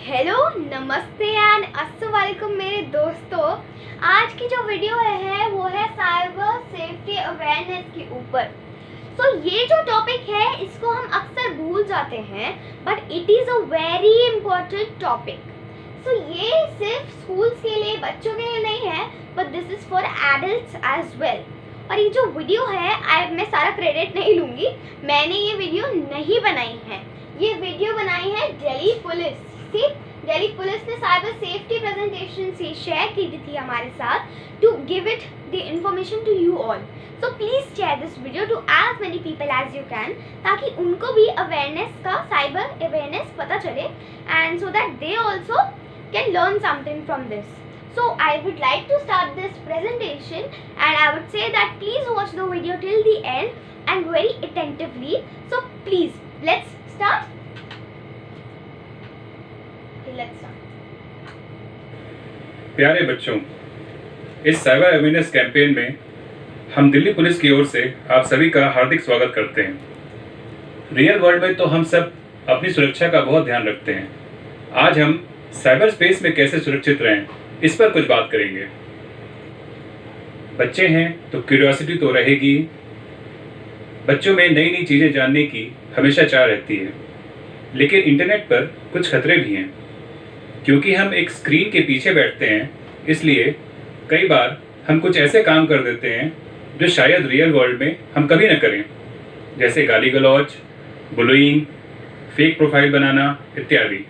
Hello, नमस्ते and अस्सलाम वालेकुम मेरे दोस्तों। आज की जो वीडियो है वो है साइबर सेफ्टी अवेयरनेस के ऊपर। ये जो टॉपिक है इसको हम अक्सर भूल जाते हैं, but it is a very important topic. ये सिर्फ स्कूल्स के लिए, बच्चों के लिए नहीं है, but this is for adults as well. और ये जो वीडियो है मैं सारा क्रेडिट नहीं लूँगी, मैंने ये वीडियो नहीं बनाई है। ये वीडियो बनाई है दिल्ली पुलिस। दिल्ली पुलिस ने साइबर सेफ्टी प्रेजेंटेशन से शेयर की थी हमारे साथ to give it the information to you all. So please share this video to as many people as you can, ताकि उनको भी अवेयरनेस का, साइबर अवेयरनेस पता चले and so that they also can learn something from this. So I would like to start this presentation and I would say that please watch the video till the end and very attentively. So please let's start. Let's start. प्यारे बच्चों, इस cyber awareness campaign में हम Delhi police की ओर से आप सभी का हार्दिक स्वागत करते हैं। रियल वर्ल्ड में तो हम सब अपनी सुरक्षा का बहुत ध्यान रखते हैं। आज हम साइबर स्पेस में कैसे सुरक्षित रहें इस पर कुछ बात करेंगे। बच्चे हैं तो क्यूरियोसिटी तो रहेगी। बच्चों में नई नई चीज़ें जानने की हमेशा चाह रहती है, लेकिन इंटरनेट पर कुछ खतरे भी हैं। क्योंकि हम एक स्क्रीन के पीछे बैठते हैं, इसलिए कई बार हम कुछ ऐसे काम कर देते हैं जो शायद रियल वर्ल्ड में हम कभी न करें, जैसे गाली गलौज, बुलिंग, फेक प्रोफाइल बनाना इत्यादि।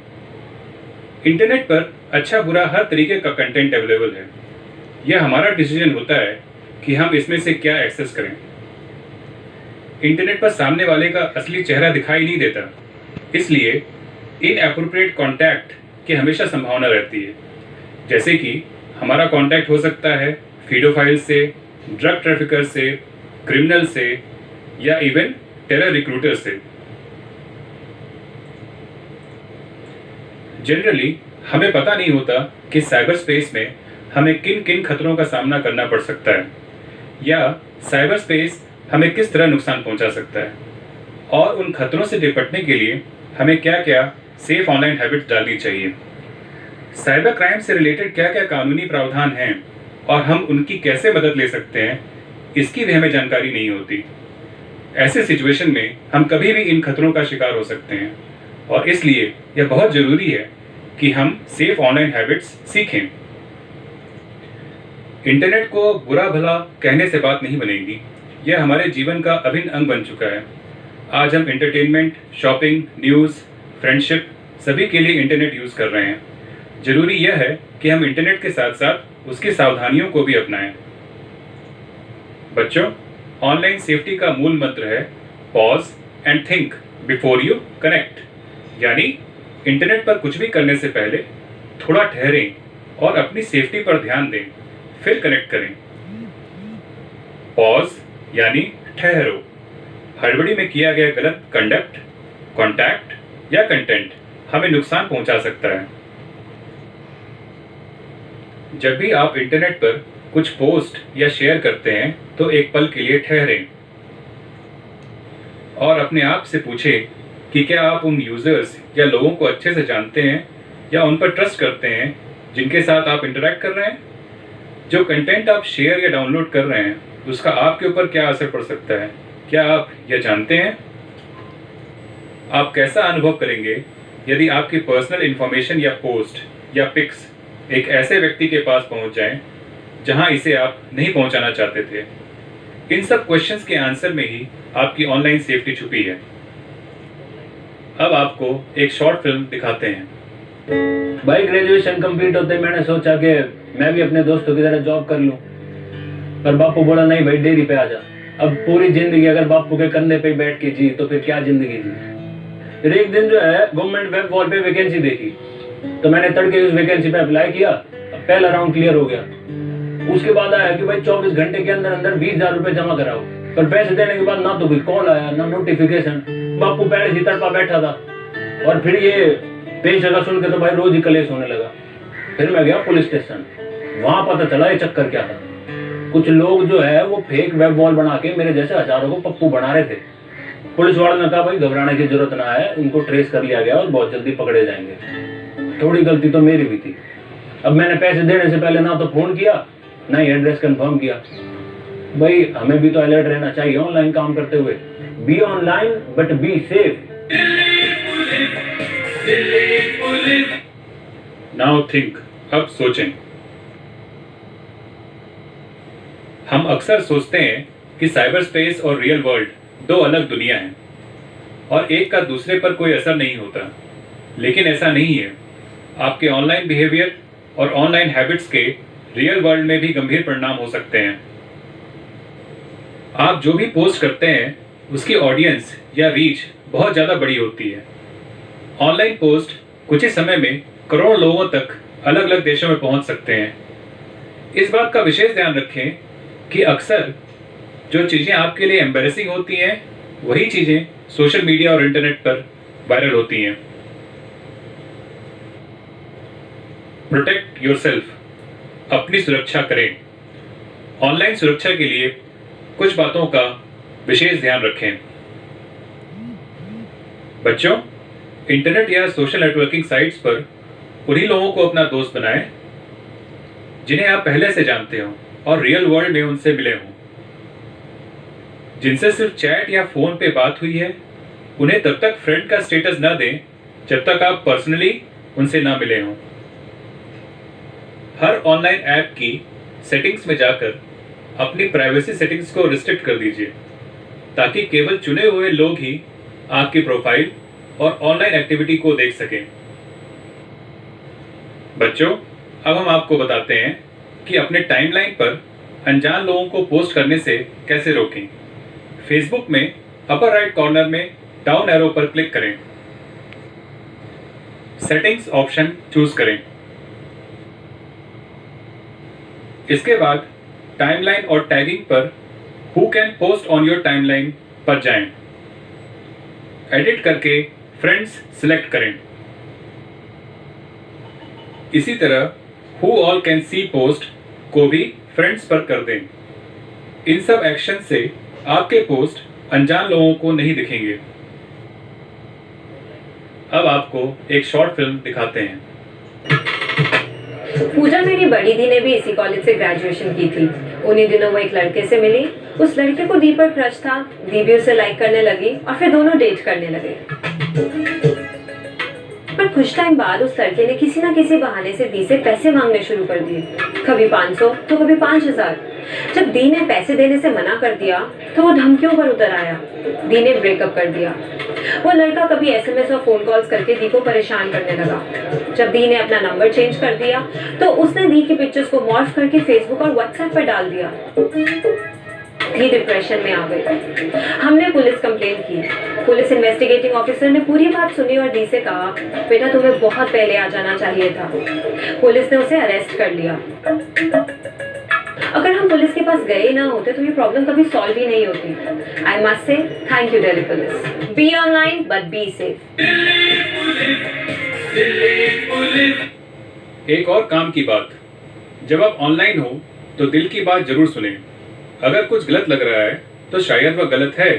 इंटरनेट पर अच्छा बुरा हर तरीके का कंटेंट अवेलेबल है। यह हमारा डिसीजन होता है कि हम इसमें से क्या एक्सेस करें। इंटरनेट पर सामने वाले का असली चेहरा दिखाई नहीं देता, इसलिए इनएप्रोप्रिएट कॉन्टैक्ट की हमेशा संभावना रहती है। जैसे कि हमारा कॉन्टैक्ट हो सकता है फीडोफाइल से, ड्रग ट्रैफिकर से, क्रिमिनल से या इवन टेरर रिक्रूटर से। जनरली हमें पता नहीं होता कि साइबर स्पेस में हमें किन किन खतरों का सामना करना पड़ सकता है, या साइबर स्पेस हमें किस तरह नुकसान पहुंचा सकता है, और उन खतरों से निपटने के लिए हमें क्या क्या सेफ ऑनलाइन हैबिट्स डालनी चाहिए। साइबर क्राइम से रिलेटेड क्या क्या कानूनी प्रावधान हैं और हम उनकी कैसे मदद ले सकते हैं, इसकी भी हमें जानकारी नहीं होती। ऐसे सिचुएशन में हम कभी भी इन खतरों का शिकार हो सकते हैं, और इसलिए यह बहुत ज़रूरी है कि हम सेफ ऑनलाइन हैबिट्स सीखें। इंटरनेट को बुरा भला कहने से बात नहीं बनेगी, यह हमारे जीवन का अभिन्न अंग बन चुका है। आज हम एंटरटेनमेंट, शॉपिंग, न्यूज़, फ्रेंडशिप सभी के लिए इंटरनेट यूज़ कर रहे हैं। ज़रूरी यह है कि हम इंटरनेट के साथ साथ उसकी सावधानियों को भी अपनाएं। बच्चों, ऑनलाइन सेफ्टी का मूल मंत्र है pause and think before you connect, यानी इंटरनेट पर कुछ भी करने से पहले थोड़ा ठहरें और अपनी सेफ्टी पर ध्यान दें, फिर कनेक्ट करें। पॉज यानी ठहरो। हड़बड़ी में किया गया गलत कंडक्ट, कॉन्टैक्ट या कंटेंट हमें नुकसान पहुंचा सकता है। जब भी आप इंटरनेट पर कुछ पोस्ट या शेयर करते हैं तो एक पल के लिए ठहरें और अपने आप से पूछें कि क्या आप उन यूजर्स या लोगों को अच्छे से जानते हैं या उन पर ट्रस्ट करते हैं जिनके साथ आप इंटरैक्ट कर रहे हैं। जो कंटेंट आप शेयर या डाउनलोड कर रहे हैं उसका आपके ऊपर क्या असर पड़ सकता है, क्या आप यह जानते हैं? आप कैसा अनुभव करेंगे यदि आपकी पर्सनल इंफॉर्मेशन या पोस्ट या पिक्स एक ऐसे व्यक्ति के पास पहुंच जाएं जहां इसे आप नहीं पहुंचाना चाहते थे? इन सब क्वेश्चंस के आंसर में ही आपकी ऑनलाइन सेफ्टी छुपी है। अब आपको एक शॉर्ट फिल्म दिखाते हैं। भाई ग्रेजुएशन कंप्लीट होते मैंने सोचा कि मैं भी अपने दोस्तों की तरह जॉब कर लूं, पर बापू बोला नहीं भाई डेयरी पे आ जा। अब पूरी जिंदगी अगर बापू के कंधे पे बैठ के जी तो फिर क्या जिंदगी जी। फिर एक दिन जो है गवर्नमेंट वेब वॉल पे वैकेंसी देखी, तो मैंने तड़के उस वैकेंसी पे अप्लाई किया। पहला राउंड क्लियर हो गया। उसके बाद आया कि भाई 24 घंटे के अंदर अंदर 20,000 रुपए जमा कराओ, पर पैसे देने के बाद ना तो कोई कॉल आया ना नोटिफिकेशन। बापू पहले ही तड़पा बैठा था, और फिर ये पेश लगा सुन के तो भाई रोज ही कलेश होने लगा। फिर मैं गया पुलिस स्टेशन, वहां पता चला ये चक्कर क्या था। कुछ लोग जो है वो फेक वेब वॉल बना के मेरे जैसे हजारों को पप्पू बना रहे थे। पुलिस वालों ने कहा भाई घबराने की जरूरत ना है, उनको ट्रेस कर लिया गया और बहुत जल्दी पकड़े जाएंगे। थोड़ी गलती तो मेरी भी थी। अब मैंने पैसे देने से पहले ना तो फोन किया ना ही एड्रेस कंफर्म किया। भाई हमें भी तो अलर्ट रहना चाहिए ऑनलाइन काम करते हुए। Be online but be safe. Now think, अब सोचें। हम अक्सर सोचते हैं कि साइबर स्पेस और रियल वर्ल्ड दो अलग दुनिया हैं और एक का दूसरे पर कोई असर नहीं होता, लेकिन ऐसा नहीं है। आपके ऑनलाइन बिहेवियर और ऑनलाइन हैबिट्स के रियल वर्ल्ड में भी गंभीर परिणाम हो सकते हैं। आप जो भी पोस्ट करते हैं उसकी ऑडियंस या रीच बहुत ज़्यादा बड़ी होती है। ऑनलाइन पोस्ट कुछ ही समय में करोड़ों लोगों तक अलग अलग देशों में पहुंच सकते हैं। इस बात का विशेष ध्यान रखें कि अक्सर जो चीज़ें आपके लिए एम्बैरेसिंग होती हैं वही चीज़ें सोशल मीडिया और इंटरनेट पर वायरल होती हैं। प्रोटेक्ट योरसेल्फ, अपनी सुरक्षा करें। ऑनलाइन सुरक्षा के लिए कुछ बातों का विशेष ध्यान रखें। बच्चों, इंटरनेट या सोशल नेटवर्किंग साइट्स पर उन्हीं लोगों को अपना दोस्त बनाएं जिन्हें आप पहले से जानते हो और रियल वर्ल्ड में उनसे मिले हों। जिनसे सिर्फ चैट या फोन पे बात हुई है उन्हें तब तक फ्रेंड का स्टेटस न दें जब तक आप पर्सनली उनसे ना मिले हों। हर ऑनलाइन ऐप की सेटिंग्स में जाकर अपनी प्राइवेसी सेटिंग्स को रिस्ट्रिक्ट कर दीजिए ताकि केवल चुने हुए लोग ही आपकी प्रोफाइल और ऑनलाइन एक्टिविटी को देख सकें। बच्चों, अब हम आपको बताते हैं कि अपने टाइमलाइन पर अनजान लोगों को पोस्ट करने से कैसे रोकें। फेसबुक में अपर राइट कॉर्नर में डाउन एरो पर क्लिक करें। सेटिंग्स ऑप्शन चूज करें। इसके बाद टाइमलाइन और टैगिंग पर who can post on your timeline पर जाएं। एडिट करके फ्रेंड्स सिलेक्ट करें। इसी तरह who all can see post को भी फ्रेंड्स पर कर दें। इन सब एक्शन से आपके पोस्ट अनजान लोगों को नहीं दिखेंगे। अब आपको एक शॉर्ट फिल्म दिखाते हैं। पूजा मेरी बड़ी दी ने भी इसी कॉलेज से ग्रेजुएशन की थी। उन्हीं दिनों वो एक लड़के से मिली। उस लड़के को दी पर क्रश था। दी भी उसे लाइक करने लगी और फिर दोनों डेट करने लगे। पर कुछ टाइम बाद उस लड़के ने किसी ना किसी बहाने से दी से पैसे मांगने शुरू कर दिए। कभी 500 तो कभी 5000। जब दी ने पैसे देने से मना कर दिया तो वो धमकियों पर उतर आया। दी ने ब्रेकअप कर दिया। वो लड़का कभी SMS और फोन कॉल्स करके दी को परेशान करने लगा। जब दी ने अपना नंबर चेंज कर दिया तो उसने दी की पिक्चर्स को मॉर्फ करके फेसबुक और व्हाट्सएप पर डाल दिया। दी डिप्रेशन में आ गई। हमने पुलिस कंप्लेंट की। पुलिस इन्वेस्टिगेटिंग ऑफिसर ने पूरी बात सुनी और दी से कहा, बेटा तुम्हें बहुत पहले आ जाना चाहिए था। पुलिस ने उसे अरेस्ट कर लिया। अगर हम पुलिस के पास गए ना होते तो ये प्रॉब्लम कभी सॉल्व ही नहीं होती। I must say thank you Delhi police. Be online but be safe. एक और काम की बात, जब आप ऑनलाइन हो तो दिल की बात जरूर सुनें। अगर कुछ गलत लग रहा है तो शायद वह गलत है।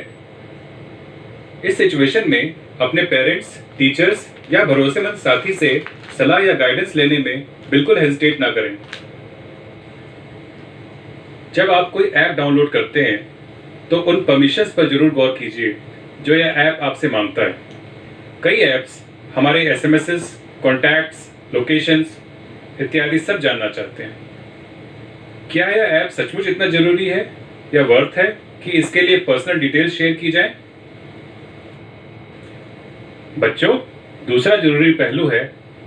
इस सिचुएशन में अपने पेरेंट्स, टीचर्स या भरोसेमंद साथी से सलाह या गाइडेंस लेने में बिल्कुल हेजिटेट ना करें। जब आप कोई ऐप डाउनलोड करते हैं तो उन परमिशंस पर जरूर गौर कीजिए जो यह ऐप आपसे मांगता है। कई ऐप्स हमारे SMSs, कॉन्टैक्ट्स, लोकेशंस इत्यादि सब जानना चाहते हैं। क्या यह ऐप सचमुच इतना जरूरी है या वर्थ है कि इसके लिए पर्सनल डिटेल्स शेयर की जाए? बच्चों, दूसरा जरूरी पहलू है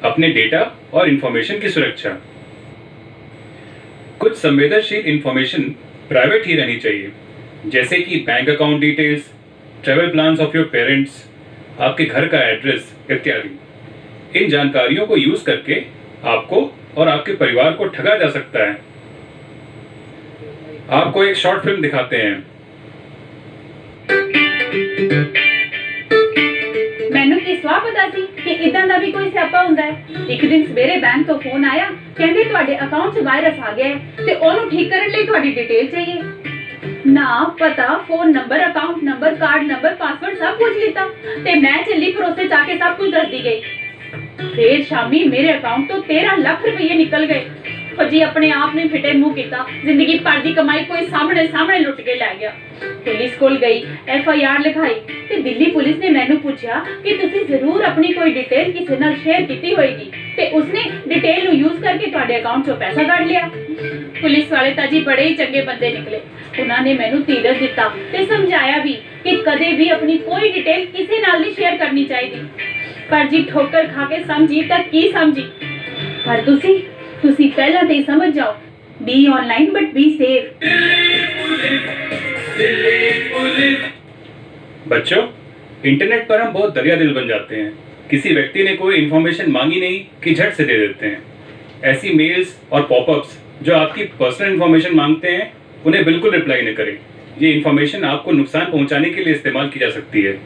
अपने डेटा और इंफॉर्मेशन की सुरक्षा। कुछ संवेदनशील इंफॉर्मेशन प्राइवेट ही रहनी चाहिए, जैसे कि bank account details, travel plans of your parents, आपके घर का एड्रेस इत्यादि। इन जानकारियों को यूज करके आपको और आपके परिवार को ठगा जा सकता है। आपको एक शॉर्ट फिल्म दिखाते हैं। ਮੈਨੂੰ ਕੀ ਸਵਾਹ ਪਤਾ ਸੀ ਕਿ ਇਦਾਂ ਦਾ ਵੀ ਕੋਈ ਸਿਆਪਾ ਹੁੰਦਾ ਹੈ। ਇੱਕ ਦਿਨ ਸਵੇਰੇ ਬੈਂਕ ਤੋਂ ਫੋਨ ਆਇਆ, ਕਹਿੰਦੇ ਤੁਹਾਡੇ ਅਕਾਊਂਟ 'ਚ ਵਾਇਰਸ ਆ ਗਿਆ ਹੈ ਤੇ ਉਹਨੂੰ ਠੀਕ ਕਰਨ ਲਈ ਤੁਹਾਡੀ ਡਿਟੇਲ ਚਾਹੀਏ। ਨਾਮ, ਪਤਾ, phone number, account number, card number, password ਸਭ ਕੁਝ ਲਿੱਤਾ ਤੇ ਮੈਂ ਚੱਲੀ ਭਰੋਸੇ 'ਚ ਆ ਕੇ ਸਭ ਕੁਝ ਦੱਸਦੀ ਗਈ। फिर शामी मेरे अकाउंट तो 13 लाख रुपये निकल गए। फौजी अपने आप ने फिटे मुंह किया, जिंदगी भर की कमाई कोई सामने सामने लुट के लै गया। पुलिस कोल गई, FIR लिखाई ते दिल्ली पुलिस ने मैनू पूछा कि तुसी जरूर अपनी कोई डिटेल किसी नाल शेयर की होएगी ते उसने डिटेल नु यूज करके तुहाडे अकाउंट चों पैसा कढ लिया। पुलिस वाले तां जी बड़े ही चंगे बंदे निकले। उन्होंने मैनू धीरज दिता ते समझाया भी कि कदे भी अपनी कोई डिटेल किसी नाल नहीं शेयर करनी चाहिए। पर जी ठोकर खा के समझी तक की समझी। पर तुसी पहला ते समझ जाओ, be online but be safe. बच्चों, इंटरनेट पर हम बहुत दरिया दिल बन जाते हैं। किसी व्यक्ति ने कोई इन्फॉर्मेशन मांगी नहीं कि झट से दे देते हैं। ऐसी मेल्स और पॉपअप्स जो आपकी पर्सनल इन्फॉर्मेशन मांगते हैं, उन्हें बिल्कुल रिप्लाई न करें। ये इन्फॉर्मेशन आपको नुकसान पहुंचाने के लिए इस्तेमाल की जा सकती है।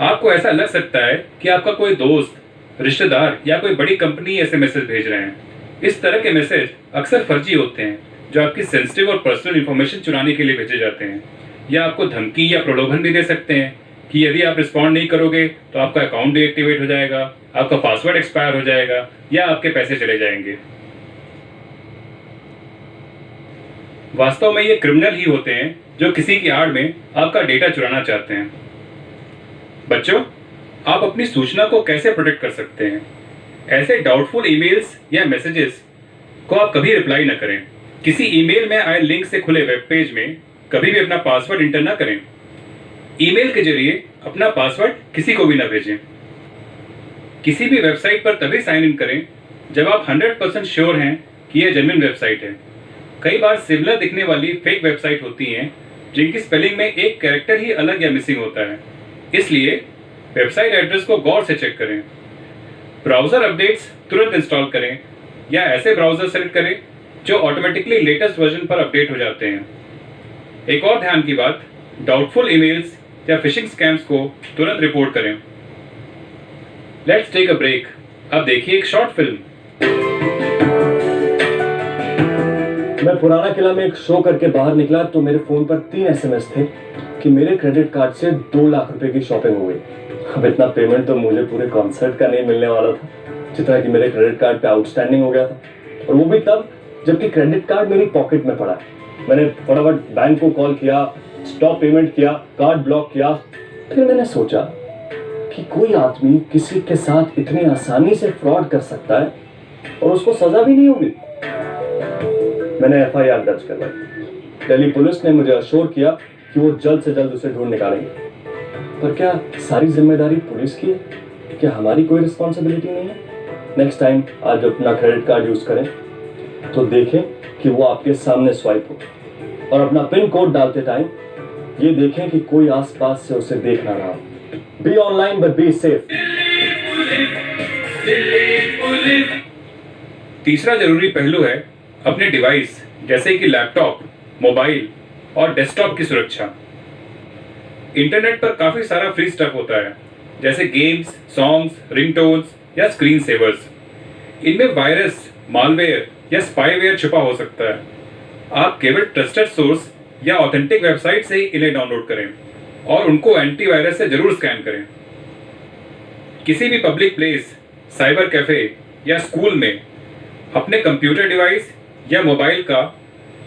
आपको ऐसा लग सकता है कि आपका कोई दोस्त, रिश्तेदार या कोई बड़ी कंपनी ऐसे मैसेज भेज रहे हैं। इस तरह के मैसेज अक्सर फर्जी होते हैं, जो आपकी सेंसिटिव और पर्सनल इन्फॉर्मेशन चुराने के लिए भेजे जाते हैं, या आपको धमकी या प्रलोभन भी दे सकते हैं कि यदि आप रिस्पॉन्ड नहीं करोगे तो आपका अकाउंट डीएक्टिवेट हो जाएगा, आपका पासवर्ड एक्सपायर हो जाएगा या आपके पैसे चले जाएंगे। वास्तव में ये क्रिमिनल ही होते हैं जो किसी की आड़ में आपका डेटा चुराना चाहते हैं। बच्चों, आप अपनी सूचना को कैसे प्रोटेक्ट कर सकते हैं? ऐसे डाउटफुल ईमेल्स या मैसेजेस को आप कभी रिप्लाई न करें। किसी ईमेल में आए लिंक से खुले वेब पेज में कभी भी अपना पासवर्ड इंटर न करें। ईमेल के जरिए अपना पासवर्ड किसी को भी न भेजें। किसी भी वेबसाइट पर तभी साइन इन करें जब आप 100% श्योर हैं कि यह जेन्युइन वेबसाइट है। कई बार सिमिलर दिखने वाली फेक वेबसाइट होती हैं जिनकी स्पेलिंग में एक कैरेक्टर ही अलग या मिसिंग होता है, इसलिए वेबसाइट एड्रेस को गौर से चेक करें। ब्राउजर अपडेट्स तुरंत इंस्टॉल करें या ऐसे ब्राउजर सेलेक्ट करें जो ऑटोमेटिकली लेटेस्ट वर्जन पर अपडेट हो जाते हैं। एक और ध्यान की बात, डाउटफुल ईमेल्स या फिशिंग स्कैम्स को तुरंत रिपोर्ट करें। Let's take a break. अब देखिए एक शॉर्ट फिल्म। मैं पुराना किला में एक शो करके बाहर निकला तो मेरे फोन पर 3 SMS थे कि मेरे क्रेडिट कार्ड से 2 लाख रुपए की शॉपिंग हो गई। अब इतना पेमेंट तो मुझे पूरे कॉन्सर्ट का नहीं मिलने वाला था, जितना कि मेरे क्रेडिट कार्ड पे आउटस्टैंडिंग हो गया था, और वो भी तब जबकि क्रेडिट कार्ड मेरी पॉकेट में पड़ा है। मैंने फटाफट बैंक को कॉल किया, स्टॉप पेमेंट किया, कार्ड ब्लॉक किया। फिर मैंने सोचा कि कोई आदमी किसी के साथ इतनी आसानी से फ्रॉड कर सकता है और उसको सजा भी नहीं होगी। मैंने FIR दर्ज करवाई। दिल्ली पुलिस ने मुझे अश्योर किया कि वो जल्द से जल्द उसे ढूंढ निकालेंगे। पर क्या सारी जिम्मेदारी पुलिस की है? क्या हमारी कोई रिस्पॉन्सिबिलिटी नहीं है? नेक्स्ट टाइम आज अपना क्रेडिट कार्ड यूज करें तो देखें कि वो आपके सामने स्वाइप हो, और अपना पिन कोड डालते टाइम ये देखें कि कोई आसपास से उसे देख ना रहा। Be online but be safe. तीसरा जरूरी पहलू है अपने डिवाइस जैसे कि लैपटॉप, मोबाइल और डेस्कटॉप की सुरक्षा। इंटरनेट पर काफी सारा फ्री स्टफ होता है, जैसे गेम्स, सॉन्ग्स, रिंगटोन्स या स्क्रीन सेवर्स। इनमें वायरस, मालवेयर या स्पाईवेयर छुपा हो सकता है। आप केवल ट्रस्टेड सोर्स या ऑथेंटिक वेबसाइट से ही इन्हें डाउनलोड करें और उनको एंटीवायरस से जरूर स्कैन करें। किसी भी पब्लिक प्लेस, साइबर कैफे या स्कूल में अपने कंप्यूटर डिवाइस या मोबाइल का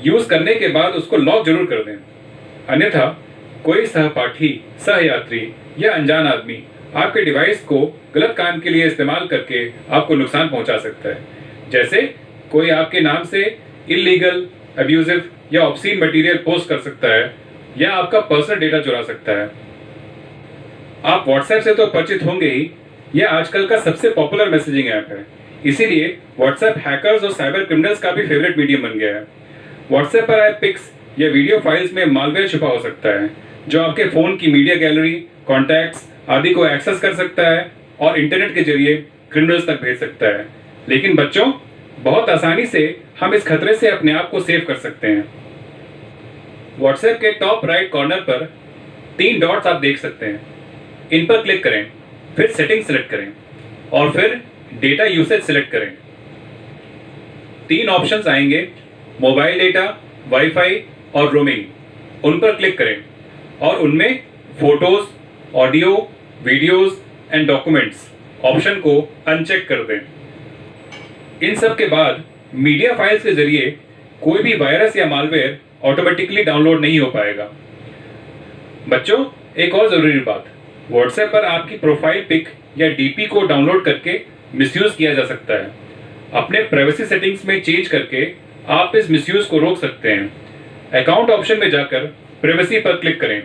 यूज करने के बाद उसको लॉक जरूर कर दें, अन्यथा कोई सहपाठी, सहयात्री या अनजान आदमी आपके डिवाइस को गलत काम के लिए इस्तेमाल करके आपको नुकसान पहुंचा सकता है। जैसे कोई आपके नाम से इल्लीगल, अब्यूजिव या ऑब्सीन मटेरियल पोस्ट कर सकता है या आपका पर्सनल डेटा चुरा सकता है। आप व्हाट्सएप से तो परिचित होंगे ही, यह आजकल का सबसे पॉपुलर मैसेजिंग ऐप है। इसीलिए व्हाट्सएप हैकर्स और साइबर क्रिमिनल्स का भी फेवरेट मीडियम बन गया है। व्हाट्सएप पर आए पिक्स या वीडियो फाइल्स में मालवेयर छुपा हो सकता है, जो आपके फोन की मीडिया गैलरी, कॉन्टैक्ट्स आदि को एक्सेस कर सकता है और इंटरनेट के जरिए क्रिमिनल्स तक भेज सकता है। लेकिन बच्चों, बहुत आसानी से हम इस खतरे से अपने आप को सेव कर सकते हैं। व्हाट्सएप के टॉप राइट कॉर्नर पर 3 डॉट्स आप देख सकते हैं। इन पर क्लिक करें, फिर सेटिंग सेलेक्ट करें और फिर डेटा यूसेज सेलेक्ट करें। 3 ऑप्शंस आएंगे, मोबाइल डेटा, वाईफाई और रोमिंग। उन पर क्लिक करें और उनमें photos, audio, videos and documents option को अनचेक कर दें। इन सब के बाद मीडिया फाइल्स के जरिए कोई भी वायरस या मालवेयर ऑटोमेटिकली डाउनलोड नहीं हो पाएगा। बच्चों, एक और जरूरी बात, व्हाट्सएप पर आपकी प्रोफाइल पिक या डीपी को डाउनलोड करके मिसयूज किया जा सकता है। अपने प्राइवेसी सेटिंग्स में चेंज करके आप इस मिसयूज को रोक सकते हैं। अकाउंट ऑप्शन में जाकर प्राइवेसी पर क्लिक करें।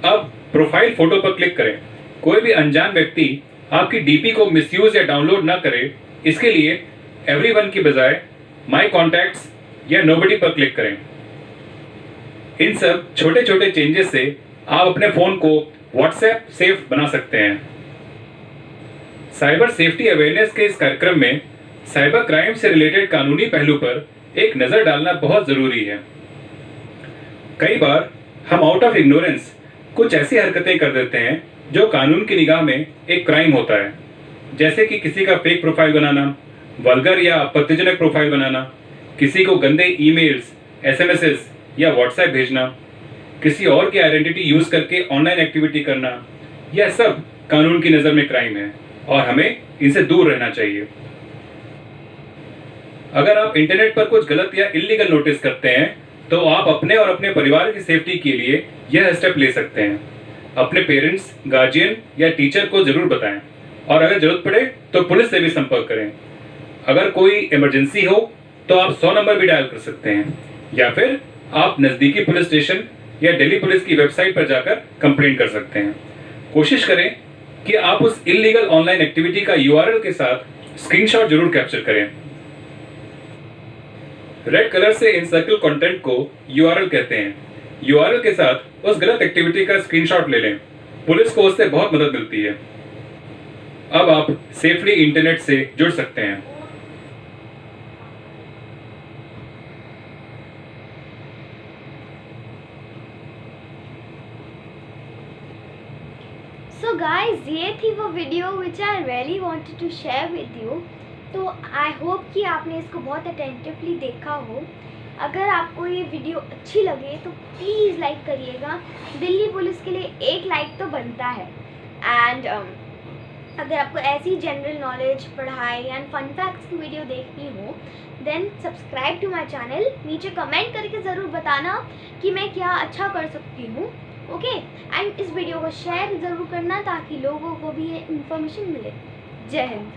अब प्रोफाइल फोटो पर क्लिक करें। कोई भी अनजान व्यक्ति आपकी डीपी को मिसयूज या डाउनलोड ना करे, इसके लिए एवरीवन की बजाय माय कॉन्टैक्ट्स या नोबडी पर क्लिक करें। इन सब छोटे छोटे चेंजेस से आप अपने फोन को व्हाट्सएप सेफ बना सकते हैं। साइबर सेफ्टी अवेयरनेस के इस कार्यक्रम में साइबर क्राइम से रिलेटेड कानूनी पहलू पर एक नज़र डालना बहुत ज़रूरी है। कई बार हम आउट ऑफ इग्नोरेंस कुछ ऐसी हरकतें कर देते हैं जो कानून की निगाह में एक क्राइम होता है, जैसे कि किसी का फेक प्रोफाइल बनाना, वल्गर या आपत्तिजनक प्रोफाइल बनाना, किसी को गंदे ईमेल्स, एसएमएसेस या व्हाट्सएप भेजना, किसी और की आइडेंटिटी यूज करके ऑनलाइन एक्टिविटी करना। यह सब कानून की नज़र में क्राइम है और हमें इनसे दूर रहना चाहिए। अगर आप इंटरनेट पर कुछ गलत या इल्लीगल नोटिस करते हैं तो आप अपने और अपने परिवार की सेफ्टी के लिए यह स्टेप ले सकते हैं। अपने पेरेंट्स, गार्जियन या टीचर को जरूर बताएं और अगर जरूरत पड़े तो पुलिस से भी संपर्क करें। अगर कोई इमरजेंसी हो तो आप 100 नंबर भी डायल कर सकते हैं या फिर आप नज़दीकी पुलिस स्टेशन या दिल्ली पुलिस की वेबसाइट पर जाकर कंप्लेंट कर सकते हैं। कोशिश करें कि आप उस इल्लीगल ऑनलाइन एक्टिविटी का यूआरएल के साथ स्क्रीनशॉट जरूर कैप्चर करें। रेड कलर से इनसर्कल कंटेंट को यूआरएल कहते हैं। यूआरएल के साथ उस गलत एक्टिविटी का स्क्रीनशॉट ले लें। पुलिस को उससे बहुत मदद मिलती है। अब आप सेफली इंटरनेट से जुड़ सकते हैं। सो गाइज, ये थी वो video which I really wanted to share with you. तो आई होप कि आपने इसको बहुत अटेंटिवली देखा हो। अगर आपको ये वीडियो अच्छी लगे तो प्लीज़ लाइक करिएगा। दिल्ली पुलिस के लिए एक लाइक तो बनता है। एंड अगर आपको ऐसी जनरल नॉलेज, पढ़ाई एंड फन फैक्ट्स की वीडियो देखनी हो then subscribe to my channel. नीचे कमेंट करके ज़रूर बताना कि मैं क्या अच्छा कर सकती हूँ। ओके, एंड इस वीडियो को शेयर ज़रूर करना ताकि लोगों को भी ये इन्फॉर्मेशन मिले। जय हिंद।